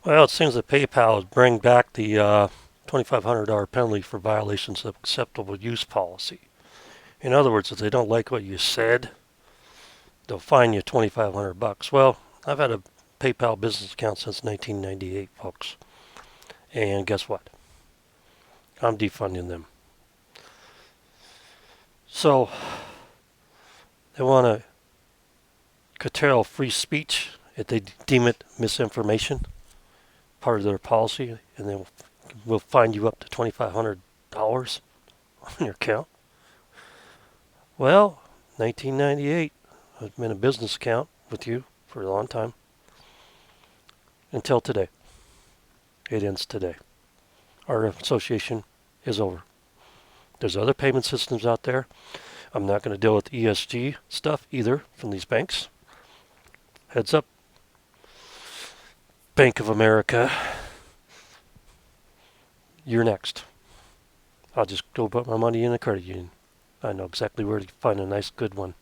Well, it seems that PayPal is bringing back the $2,500 penalty for violations of acceptable use policy. In other words, if they don't like what you said, they'll fine you $2,500. Well, I've had a PayPal business account since 1998, folks. And guess what? I'm defunding them. So they want to curtail free speech if they deem it misinformation, part of their policy, and then we'll fine you up to $2,500 on your account. Well, 1998, I've been a business account with you for a long time until today. It ends today. Our association is over. There's other payment systems out there. I'm not going to deal with ESG stuff either from these banks. Heads up. Bank of America, you're next. I'll just go put my money in a credit union. I know exactly where to find a nice, good one.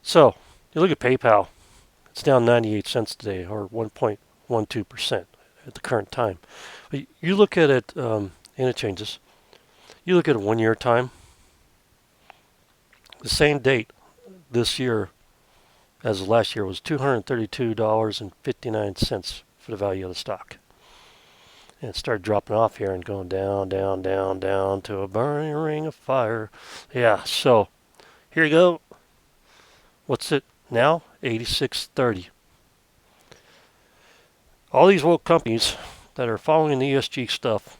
So, you look at PayPal. It's down 98 cents today, or 1.12% at the current time. But you look at it, interchanges. You look at a 1 year time. The same date this year as last year was $232.59 for the value of the stock. And it started dropping off here and going down, down, down, down to a burning ring of fire. Yeah, so here you go. What's it now? 86.30. All these woke companies that are following the ESG stuff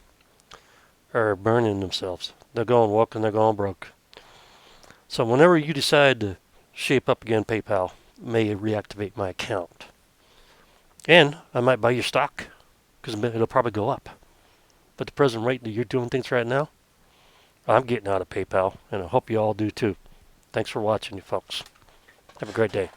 are burning themselves. They're going woke and they're going broke. So whenever you decide to shape up again, PayPal may reactivate my account. And I might buy your stock because it'll probably go up. But the present rate that you're doing things right now, I'm getting out of PayPal, and I hope you all do too. Thanks for watching, you folks. Have a great day.